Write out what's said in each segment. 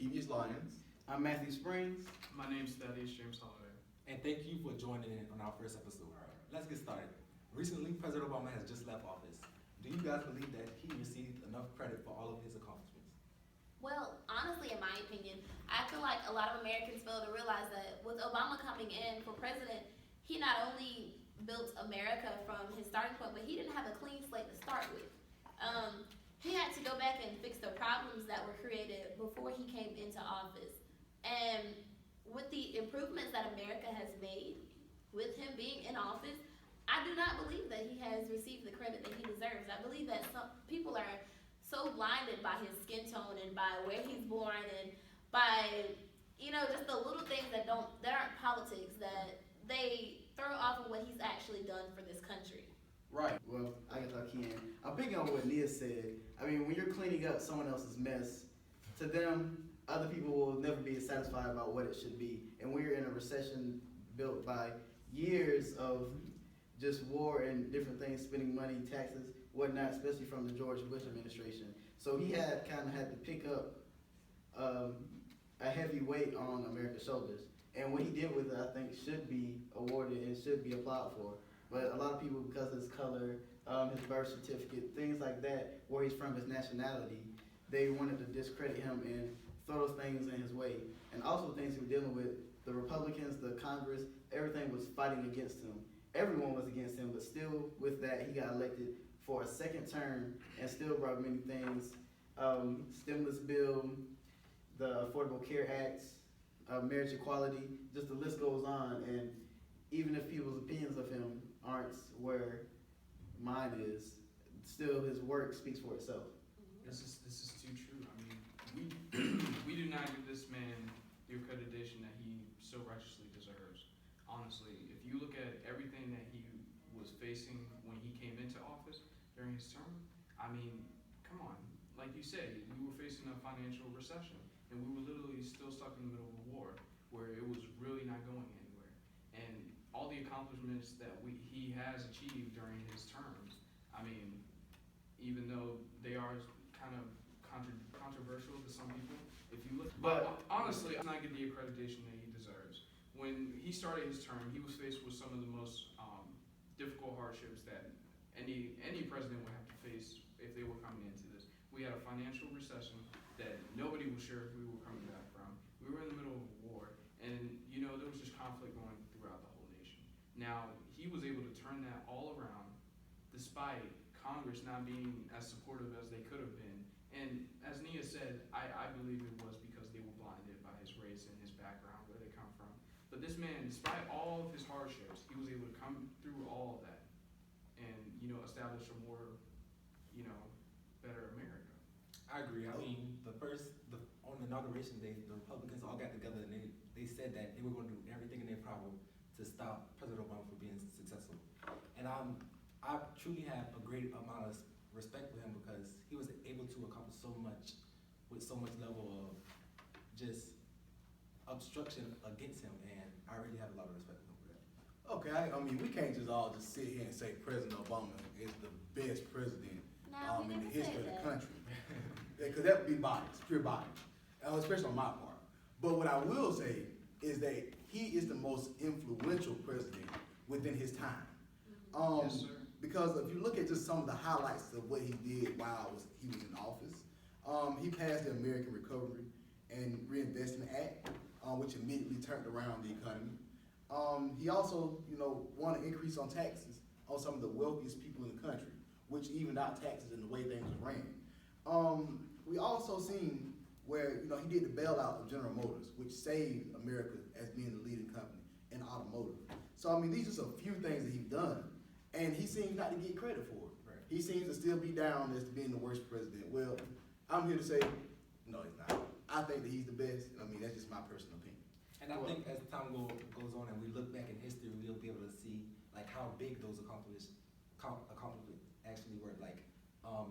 Trakevius Lyons. I'm Matthew Springs. My name's Thaddeus James Holiday. And thank you for joining in on our first episode. Let's get started. Recently, President Obama has just left office. Do you guys believe that he received enough credit for all of his accomplishments? Well, honestly, in my opinion, I feel like a lot of Americans fail to realize that with Obama coming in for president, he not only built America from his starting point, but he didn't have a clean slate to start with. He had to go back and fix the problems that were created before he came into office. And with the improvements that America has made with him being in office, I do not believe that he has received the credit that he deserves. I believe that some people are so blinded by his skin tone and by where he's born and by, just the little things that aren't politics, that they throw off of what he's actually done for this country. Right. Well, I guess I can. I'm picking on what Nia said. I mean, when you're cleaning up someone else's mess, to them, other people will never be satisfied about what it should be. And we're in a recession built by years of just war and different things, spending money, taxes, whatnot, especially from the George Bush administration. So he had to pick up a heavy weight on America's shoulders. And what he did with it, I think, should be awarded and should be applauded for. But a lot of people, because of his color, his birth certificate, things like that, where he's from, his nationality, they wanted to discredit him and throw those things in his way. And also things he was dealing with, the Republicans, the Congress, everything was fighting against him. Everyone was against him, but still with that, he got elected for a second term and still brought many things. Stimulus bill, the Affordable Care Act, marriage equality, just the list goes on. And even if people's opinions of him aren't where mine is, still his work speaks for itself. This is too true. I mean, we do not give this man the accreditation that he so righteously deserves. Honestly, if you look at everything that he was facing when he came into office during his term, I mean, come on. Like you said, we were facing a financial recession, and we were literally still stuck in the middle of a war where it was really not going anywhere. And all the accomplishments that he has achieved during his terms, I mean, even though they are kind of controversial to some people, if you look, but honestly, I'm not getting the accreditation that he deserves. When he started his term, he was faced with some of the most difficult hardships that any president would have to face if they were coming into this. We had a financial recession that nobody was sure if we were coming back from. We were in the middle of a war, and there was just conflict going throughout the whole nation. Now, he was able to turn that all around despite Congress not being as supportive as they could have been. And as Nia said, I believe it was because they were blinded by his race and his background, where they come from. But this man, despite all of his hardships, he was able to come through all of that and, establish a more, better America. I agree. I mean, on inauguration day, the Republicans all got together and they said that they were going to do everything in their power to stop President Obama from being successful. And I truly have a great amount of respect for him because he was able to accomplish so much with so much level of just obstruction against him, and I really have a lot of respect for him for that. Okay, I mean, we can't just all just sit here and say President Obama is the best president No, we in the never history said of the that. country. Because that would be bias, pure bias, especially on my part. But what I will say is that he is the most influential president within his time. Yes, sir. Because if you look at just some of the highlights of what he did while he was in office, he passed the American Recovery and Reinvestment Act, which immediately turned around the economy. He also, won an increase on taxes on some of the wealthiest people in the country, which evened out taxes in the way things were ran. We also seen where, he did the bailout of General Motors, which saved America as being the leading company in automotive. So, I mean, these are just a few things that he's done. And he seems not to get credit for it. Right. He seems to still be down as to being the worst president. Well, I'm here to say, no, he's not. I think that he's the best. I mean, that's just my personal opinion. And I think as time goes on and we look back in history, we'll be able to see like how big those accomplishments actually were, like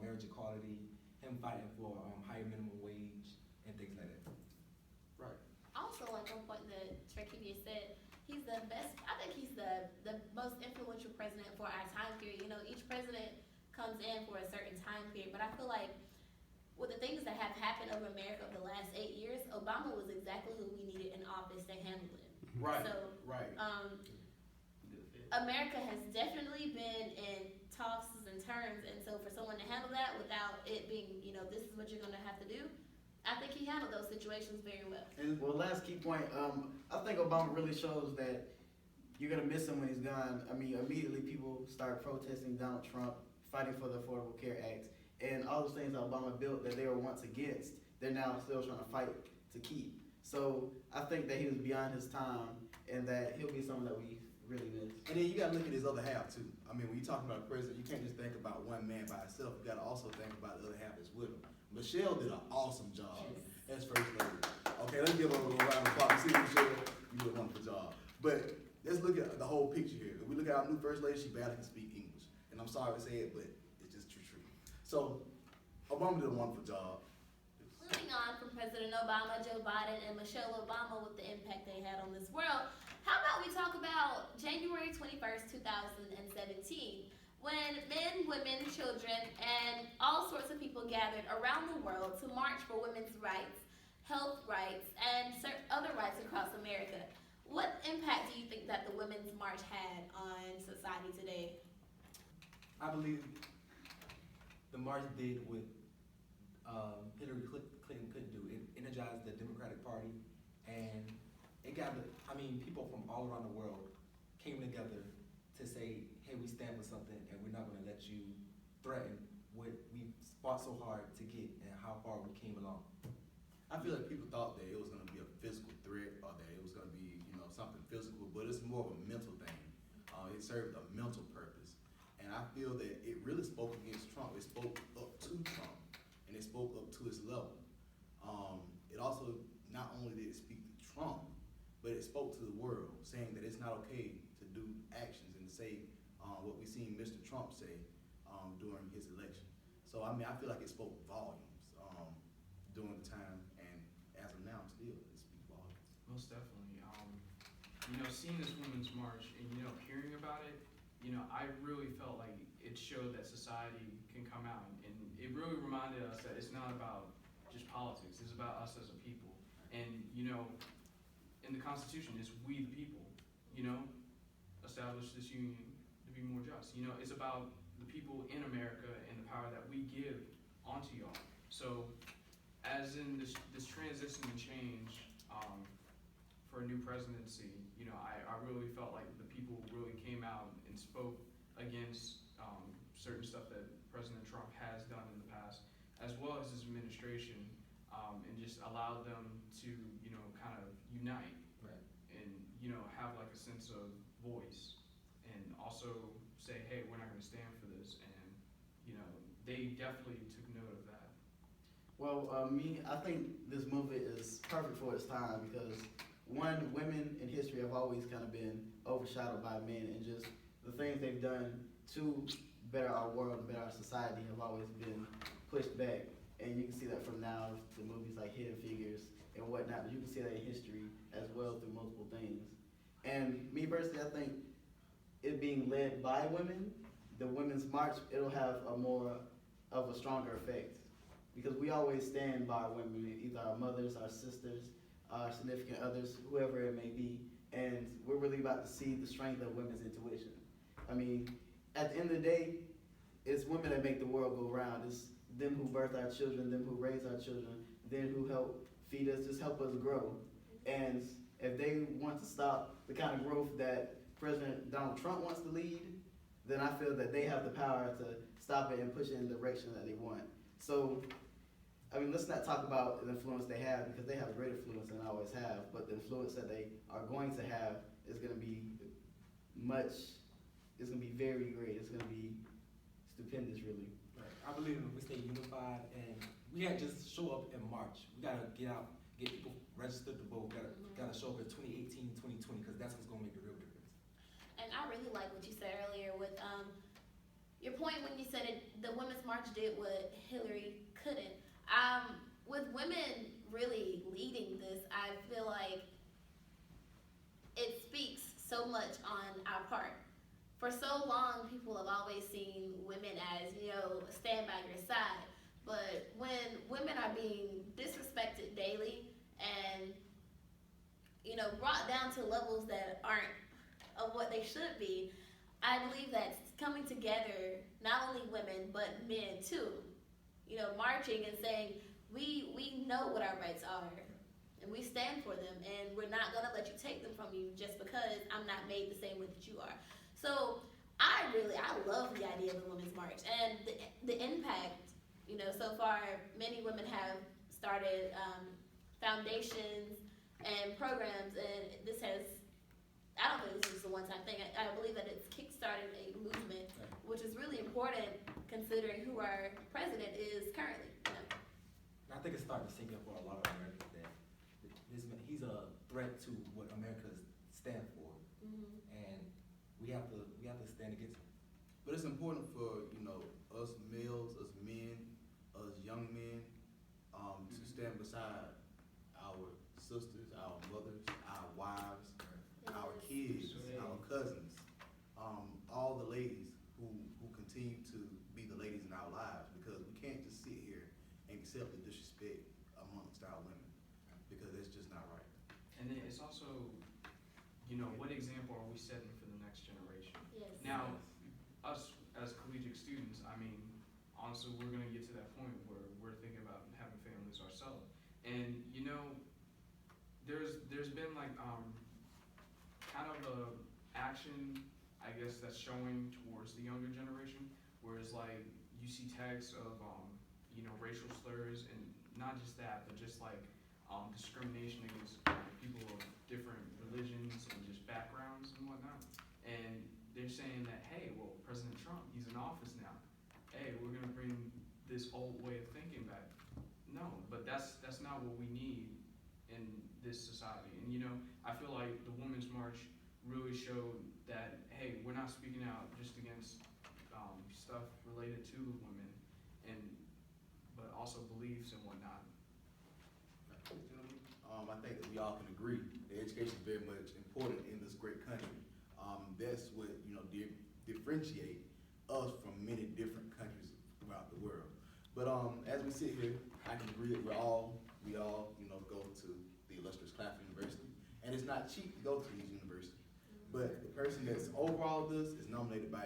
marriage equality, him fighting for higher minimum wage, and things like that. Right. Also, like one point that Trakevius said, he's the best. I think he's the most influential president for our time period. Each president comes in for a certain time period, but I feel like with the things that have happened over America over the last 8 years, Obama was exactly who we needed in office to handle it. Right, So, right. America has definitely been in tosses and turns, and so for someone to handle that without it being, this is what you're gonna have to do, I think he handled those situations very well. And well, last key point, I think Obama really shows that you're gonna miss him when he's gone. I mean, immediately people start protesting Donald Trump, fighting for the Affordable Care Act, and all those things that Obama built that they were once against, they're now still trying to fight to keep. So I think that he was beyond his time, and that he'll be someone that we really miss. And then you gotta look at his other half too. I mean, when you talking about a president, you can't just think about one man by himself. You gotta also think about the other half that's with him. Michelle did an awesome job as first lady. Okay, let's give her a little round of applause. See, Michelle, you did a wonderful job. But let's look at the whole picture here. If we look at our new first lady, she barely can speak English. And I'm sorry to say it, but it's just true. So, Obama did a wonderful job. Moving on from President Obama, Joe Biden, and Michelle Obama with the impact they had on this world, how about we talk about January 21st, 2017, when men, women, children, and all sorts of people gathered around the world to march for women's rights, health rights, and other rights across America. What impact do you think that the Women's March had on society today? I believe the march did what Hillary Clinton couldn't do. It energized the Democratic Party, and it got people from all around the world came together to say, hey, we stand for something, and we're not going to let you threaten what we fought so hard to get and how far we came along. I feel like people thought that it was going to be a physical threat or that it was going to be, something physical, but it's more of a mental thing. It served a mental purpose. And I feel that it really spoke against Trump. It spoke up to Trump, and it spoke up to his level. It also, not only did it speak to Trump, but it spoke to the world, saying that it's not okay to do actions and to say what we seen Mr. Trump say during his election. So, I feel like it spoke volumes during the time, and as of now, still, it speaks volumes. Most definitely. Seeing this Women's March and, hearing about it, I really felt like it showed that society can come out, and it really reminded us that it's not about just politics, it's about us as a people. And, in the Constitution, it's we the people, establish this union to be more just. It's about the people in America and the power that we give onto y'all. So, as in this transition and change, for a new presidency, I really felt like the people really came out and spoke against certain stuff that President Trump has done in the past, as well as his administration, and just allowed them to, kind of unite, Right. and, have like a sense of voice, and also say, hey, we're not gonna stand for this, and, they definitely took note of that. Well, I think this movement is perfect for its time because, one, women in history have always kind of been overshadowed by men, and just the things they've done to better our world and better our society have always been pushed back. And you can see that from now to movies like Hidden Figures and whatnot, but you can see that in history as well through multiple things. And me personally, I think it being led by women, the Women's March, it'll have a more of a stronger effect. Because we always stand by women, either our mothers, our sisters, our significant others, whoever it may be, and we're really about to see the strength of women's intuition. At the end of the day, it's women that make the world go round. It's them who birth our children, them who raise our children, them who help feed us, just help us grow. And if they want to stop the kind of growth that President Donald Trump wants to lead, then I feel that they have the power to stop it and push it in the direction that they want. So, let's not talk about the influence they have, because they have a great influence than I always have, but the influence that they are going to have is going to be it's going to be very great. It's going to be stupendous, really. Right. I believe if we stay unified and we can't just show up in March. We gotta get out, get people registered to vote. Gotta show up in 2018, 2020, because that's what's gonna make the real difference. And I really like what you said earlier with your point when you said the Women's March did what Hillary couldn't. With women really leading this, I feel like it speaks so much on our part. For so long, people have always seen women as, stand by your side. But when women are being disrespected daily and, you know, brought down to levels that aren't of what they should be, I believe that coming together, not only women, but men too, you know, marching and saying, we know what our rights are and we stand for them and we're not gonna let you take them from you just because I'm not made the same way that you are. So I love the idea of a women's march and the impact, you know, so far many women have started foundations and programs, and this has, I don't think this is a one-time thing. I believe that it's kickstarted a movement, which is really important considering who our president is currently. You know? And I think it's starting to sink in for a lot of Americans that this man, he's a threat to what America stand for, and we have to stand against him. But it's important for, you know, us males, us men, us young men, to stand beside our sisters, our mothers, our wives, our kids, our cousins, all the ladies who continue to be the ladies in our lives, because we can't just sit here and accept the disrespect amongst our women, because it's just not right. And then it's also, you know, what example are we setting for the next generation? Yes. Now, us as collegiate students, I mean, honestly, we're gonna get to that point where we're thinking about having families ourselves. And, you know, there's been like, kind of a action, I guess, that's showing towards the younger generation, whereas like, you see tags of, you know, racial slurs, and not just that, but just like, discrimination against people of different religions and just backgrounds and whatnot. And they're saying that, hey, well, President Trump, he's in office now. Hey, we're gonna bring this old way of thinking back. No, but that's not what we need in this society. And you know, I feel like the Women's March really showed that, hey, we're not speaking out just against stuff related to the women, but also beliefs and whatnot. I think that we all can agree that education is very much important in this great country. That's what, you know, differentiate us from many different countries throughout the world. But as we sit here, I can agree that we all, you know, go to the illustrious Claflin University, and it's not cheap to go to these universities. But the person that's over all this is nominated by,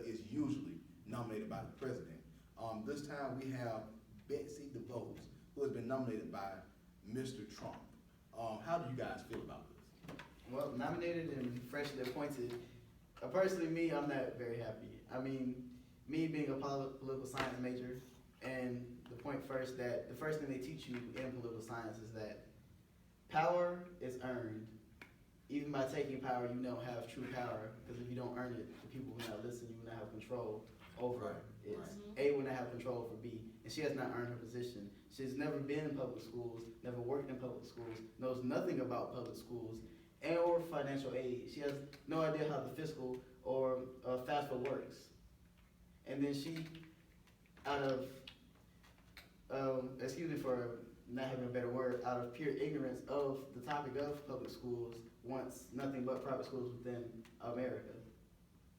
is usually nominated by the president. This time we have Betsy DeVos, who has been nominated by Mr. Trump. How do you guys feel about this? Well, nominated and freshly appointed, personally me, I'm not very happy. I mean, me being a political science major, and the point first that the first thing they teach you in political science is that power is earned. Even by taking power, you don't have true power, because if you don't earn it, the people will not listen, you will not have control over it. A will not have control over B, and she has not earned her position. She's never been in public schools, never worked in public schools, knows nothing about public schools, and or financial aid. She has no idea how the fiscal or FAFSA works. And then she, out of, excuse me for not having a better word, out of pure ignorance of the topic of public schools, wants nothing but private schools within America.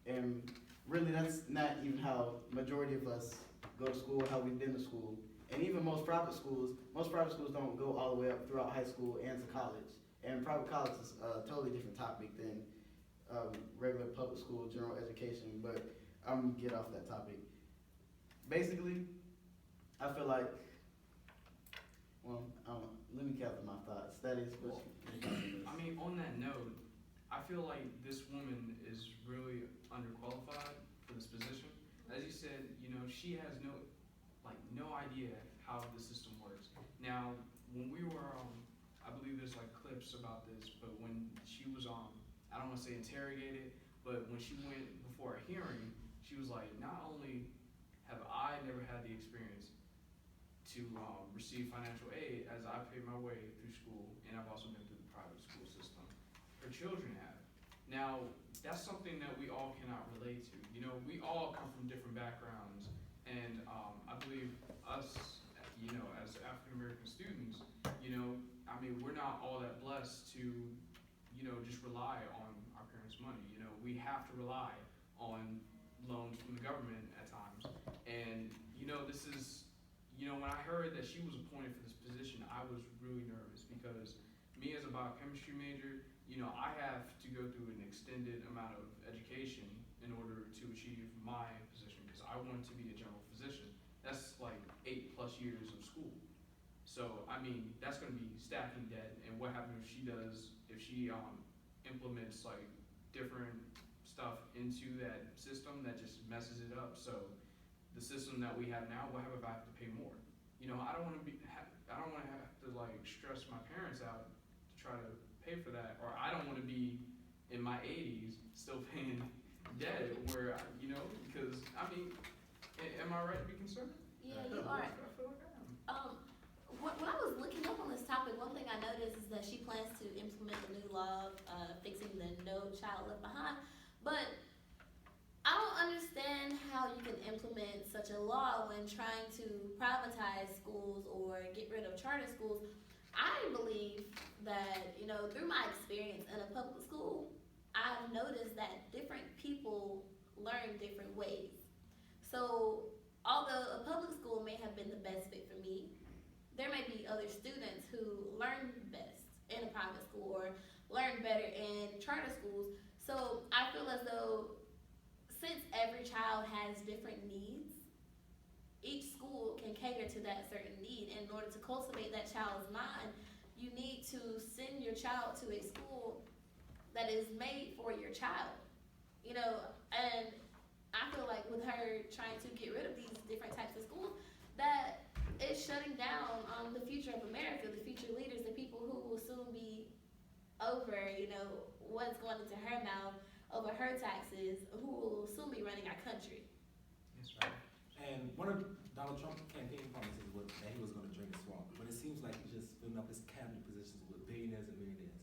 And really that's not even how majority of us go to school, how we've been to school. And even most private schools don't go all the way up throughout high school and to college. And private college is a totally different topic than regular public school general education, but I'm gonna get off that topic. Basically, I feel like, well, let me capture my thoughts. That is what I mean, on that note, I feel like this woman is really underqualified for this position. As you said, you know, she has no idea how the system works. Now, when we were, I believe there's like clips about this, but when she was I don't want to say interrogated, but when she went before a hearing, she was like, not only have I never had the experience to receive financial aid as I paid my way through school, and I've also been through the private school system, her children have. Now, that's something that we all cannot relate to. You know, we all come from different backgrounds, and I believe us, you know, as African American students, you know, I mean, we're not all that blessed to, you know, just rely on our parents' money. You know, we have to rely on loans from the government at times. And, you know, this is, you know, when I heard that she was appointed for this position, I was really nervous because me as a biochemistry major, you know, I have to go through an extended amount of education in order to achieve my position because I wanted to be a general physician. That's like 8+ years of school. So, I mean, that's going to be stacking debt. And what happens if she implements like different stuff into that system that just messes it up. So the system that we have now, what happens if I have to pay more? You know, I don't want to have to like stress my parents out to try to pay for that, or I don't want to be in my 80s still paying debt where, you know, because I mean, am I right to be concerned? Yeah, you are. I feel like I am. When I was looking up on this topic, one thing I noticed is that she plans to implement the new law fixing the No Child Left Behind. But I don't understand how you can implement such a law when trying to privatize schools or get rid of charter schools. I believe that, you know, through my experience in a public school, I've noticed that different people learn different ways. So although a public school may have been the best fit for me, there may be other students who learn best in a private school or learn better in charter schools. So I feel as though since every child has different needs, each school can cater to that certain need. And in order to cultivate that child's mind, you need to send your child to a school that is made for your child. You know, and I feel like with her trying to get rid of these different types of schools, that is shutting down the future of America, the future leaders, the people who will soon be over, you know, what's going into her mouth, over her taxes, who will soon be running our country. That's right. And one of Donald Trump's campaign promises was that he was going to drain the swamp, but it seems like he's just filling up his cabinet positions with billionaires and millionaires.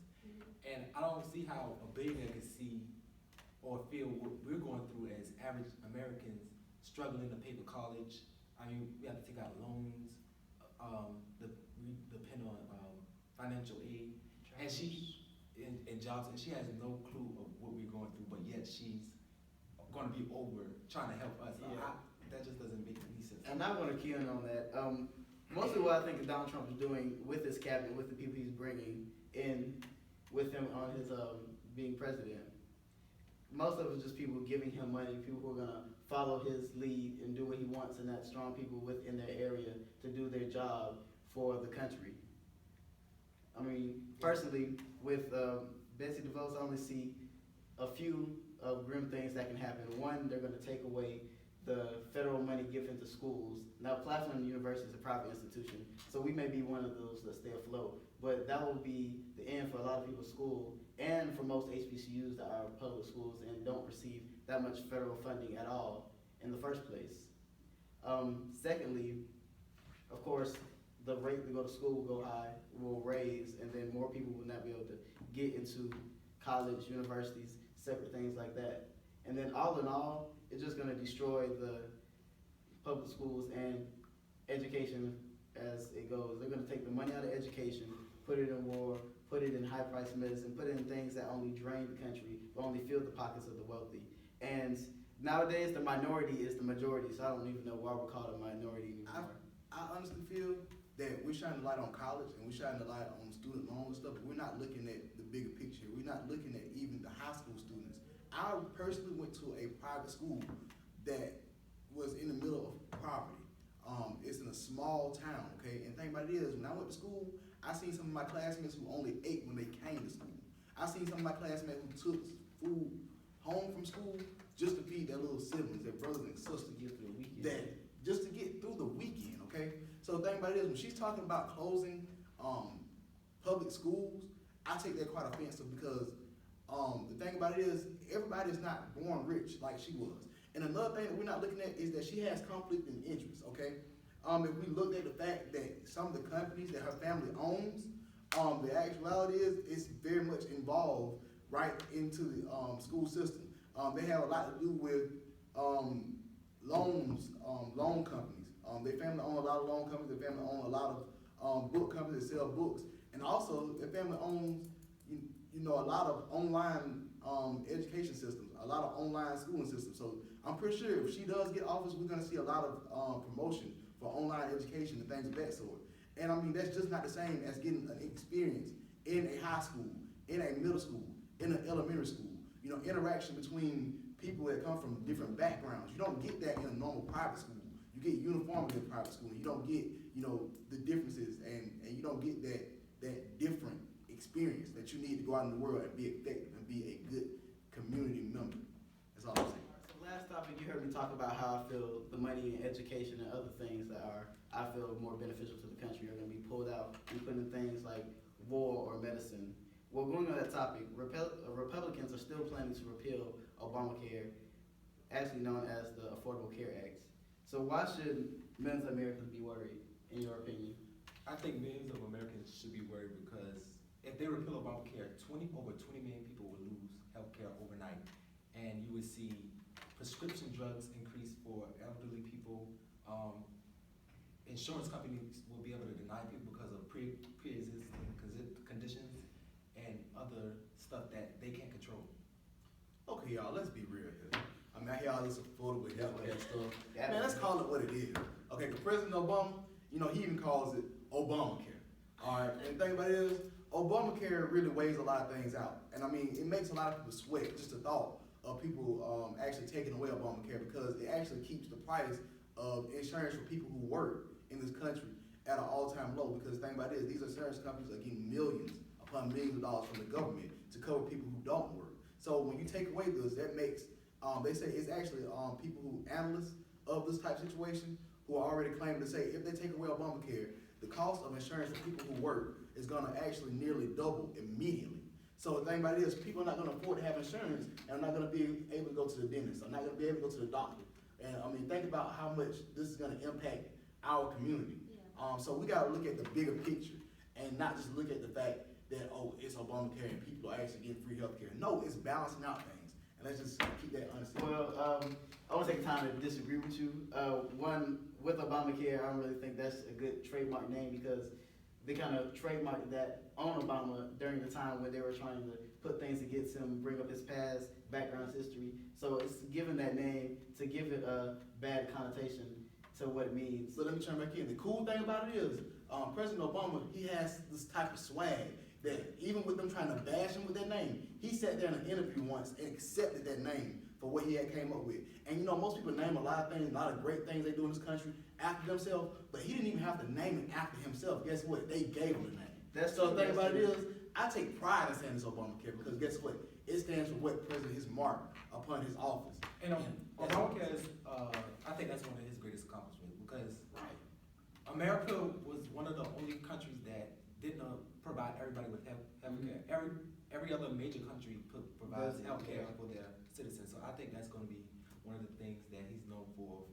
And I don't see how a billionaire can see or feel what we're going through as average Americans struggling to pay for college. I mean, we have to take out loans, we depend on financial aid, and and jobs, and she has no clue of what we're going through, but yet she's going to be over trying to help us. Yeah. That just doesn't make any sense. And I want to key in on that. Mostly what I think Donald Trump is doing with his cabinet, with the people he's bringing in with him on his being president, most of it is just people giving him money, people who are going to follow his lead and do what he wants, and that strong people within their area to do their job for the country. I mean, personally, with Betsy DeVos, I only see a few grim things that can happen. One, they're going to take away the federal money given to schools. Now, Platinum University is a private institution, so we may be one of those that stay afloat. But that will be the end for a lot of people's school, and for most HBCUs that are public schools and don't receive that much federal funding at all in the first place. Secondly, of course, the rate to go to school will go high, will raise, and then more people will not be able to get into college, universities, separate things like that. And then all in all, it's just gonna destroy the public schools and education as it goes. They're gonna take the money out of education, put it in war, put it in high-priced medicine, put it in things that only drain the country, but only fill the pockets of the wealthy. And nowadays, the minority is the majority, so I don't even know why we're called a minority anymore. I honestly feel that we're shining a light on college and we're shining a light on student loans and stuff, but we're not looking at the bigger picture. We're not looking at even the high school students. I personally went to a private school that was in the middle of poverty. It's in a small town, okay? And the thing about it is, when I went to school, I seen some of my classmates who only ate when they came to school. I seen some of my classmates who took food home from school just to feed their little siblings, their brothers and sisters. Get through the weekend. That just to get through the weekend, okay? So the thing about it is, when she's talking about closing public schools, I take that quite offensive because the thing about it is, everybody is not born rich like she was. And another thing that we're not looking at is that she has conflict in interest, okay? If we looked at the fact that some of the companies that her family owns, the actuality is it's very much involved right into the school system. They have a lot to do with loans, loan companies. Their family own a lot of loan companies. Their family own a lot of book companies that sell books, and also their family owns, you know, a lot of online education systems, a lot of online schooling systems. So I'm pretty sure if she does get office, we're gonna see a lot of promotion for online education and things of that sort. And I mean, that's just not the same as getting an experience in a high school, in a middle school, in an elementary school. You know, interaction between people that come from different backgrounds. You don't get that in a normal private school. You get uniformity in private school. You don't get, you know, the differences, and you don't get that different experience that you need to go out in the world and be effective and be a good community member. That's all I'm saying. So last topic, you heard me talk about how I feel the money in education and other things that are, I feel, more beneficial to the country are going to be pulled out and put in things like war or medicine. Well, going on that topic, Republicans are still planning to repeal Obamacare, actually known as the Affordable Care Act. So why should millions of Americans be worried, in your opinion? I think millions of Americans should be worried because if they repeal Obamacare, over 20 million people will lose health care overnight. And you would see prescription drugs increase for elderly people. Insurance companies will be able to deny people because of pre-existing conditions and other stuff that they can't control. Okay, y'all, let's be real here. I mean, I hear all this affordable healthcare stuff. Yeah. Man, let's call it what it is. Okay, President Obama, you know, he even calls it Obamacare. All right, and the thing about it is, Obamacare really weighs a lot of things out. And I mean, it makes a lot of people sweat, just the thought of people actually taking away Obamacare, because it actually keeps the price of insurance for people who work in this country at an all-time low. Because the thing about it is, these insurance companies are getting millions upon millions of dollars from the government to cover people who don't work. So when you take away this, that makes, they say it's actually people who, analysts of this type of situation, who are already claiming to say if they take away Obamacare, the cost of insurance for people who work is gonna actually nearly double immediately. So the thing about it is, people are not gonna afford to have insurance, and are not gonna be able to go to the dentist, are not gonna be able to go to the doctor. And I mean, think about how much this is gonna impact our community. Yeah. So we gotta look at the bigger picture, and not just look at the fact that, oh, it's Obamacare and people are actually getting free healthcare. No, it's balancing out things. And let's just keep that honest. Well, I want to take time to disagree with you. One, with Obamacare, I don't really think that's a good trademark name, because they kind of trademarked that on Obama during the time when they were trying to put things against him, bring up his past, background, history. So it's given that name to give it a bad connotation to what it means. So let me turn back in. The cool thing about it is, President Obama, he has this type of swag that even with them trying to bash him with that name, he sat there in an interview once and accepted that name for what he had came up with. And you know, most people name a lot of things, a lot of great things they do in this country after themselves, but he didn't even have to name it after himself. Guess what? They gave him the name. That's So the thing that's about it true. is, I take pride in saying this Obamacare, because guess what? It stands for what President his mark upon his office. And Obamacare is, I think that's one of his greatest accomplishments, because Right. America was one of the only countries that didn't provide everybody with health care. Every other major country provides Does it, health care yeah. for their citizens. So I think that's going to be one of the things that he's known for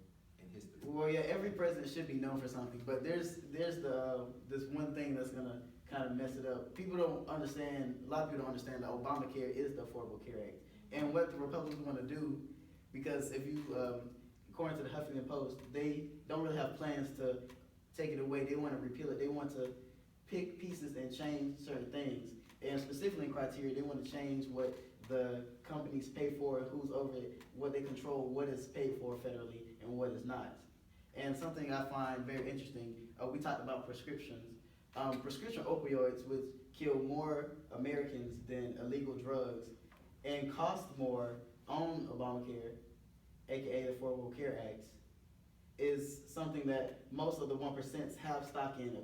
in history. Well, yeah, every president should be known for something, but there's this one thing that's gonna kind of mess it up. People don't understand. A lot of people don't understand that Obamacare is the Affordable Care Act, and what the Republicans want to do, because if you, according to the Huffington Post, they don't really have plans to take it away. They want to repeal it. They want to pick pieces and change certain things, and specifically in criteria, they want to change what the companies pay for, who's over it, what they control, what is paid for federally, and what is not. And something I find very interesting, we talked about prescriptions. Prescription opioids, which kill more Americans than illegal drugs and cost more on Obamacare, aka the Affordable Care Act, is something that most of the 1% have stock in,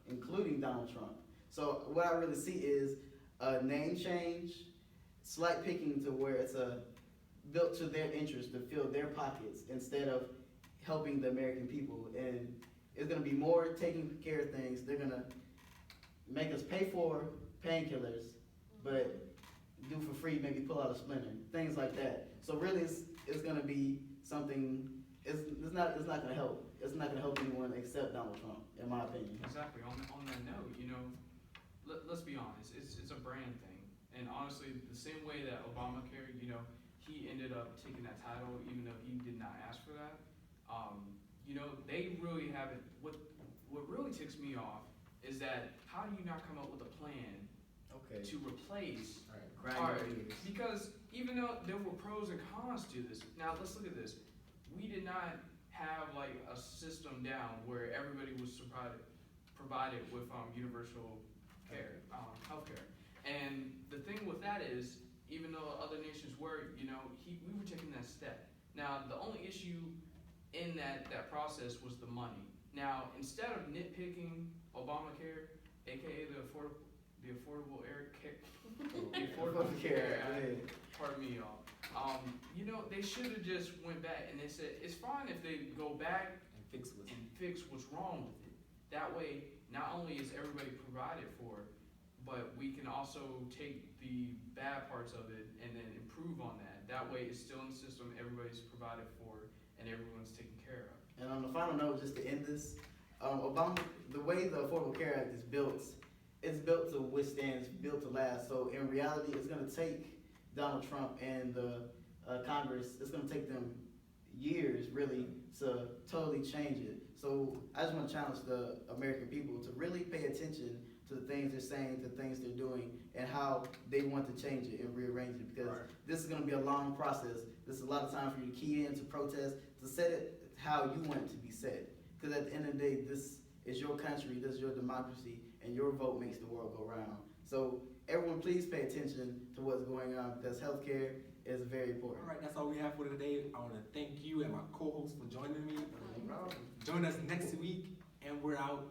including Donald Trump. So what I really see is a name change, slight picking to where it's built to their interest to fill their pockets instead of helping the American people. And it's gonna be more taking care of things. They're gonna make us pay for painkillers, but do for free, maybe pull out a splinter, things like that. So really, it's gonna be something. It's not gonna help. It's not gonna help anyone except Donald Trump, in my opinion. Exactly. On that note, you know, let's be honest. It's a brand thing, and honestly, the same way that Obamacare, you know, he ended up taking that title even though he did not ask for that. You know, they really haven't. What really ticks me off is that how do you not come up with a plan Okay. to replace? Grind All your right, gears. because even though there were pros and cons to this, now let's look at this. We did not have like a system down where everybody was provided with universal care, healthcare. And the thing with that is, even though other nations were, we were taking that step. Now, the only issue in that process was the money. Now, instead of nitpicking Obamacare, aka the Affordable Care Act, pardon me, y'all. They should have just went back and they said it's fine if they go back And fix what's wrong with it. That way, not only is everybody provided for, but we can also take the bad parts of it and then improve on that. That way, it's still in the system, everybody's provided for, and everyone's taken care of. And on the final note, just to end this, Obama, the way the Affordable Care Act is built, it's built to withstand, it's built to last. So in reality, it's gonna take Donald Trump and the Congress, it's gonna take them years really to totally change it. So I just wanna challenge the American people to really pay attention to the things they're saying, to the things they're doing, and how they want to change it and rearrange it, because this is gonna be a long process. This is a lot of time for you to key in, to protest, to set it how you want it to be set. Because at the end of the day, this is your country, this is your democracy, and your vote makes the world go round. So everyone, please pay attention to what's going on, because healthcare is very important. All right, that's all we have for today. I want to thank you and my co-host for joining me. No problem. Join us next week, and we're out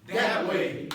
That way.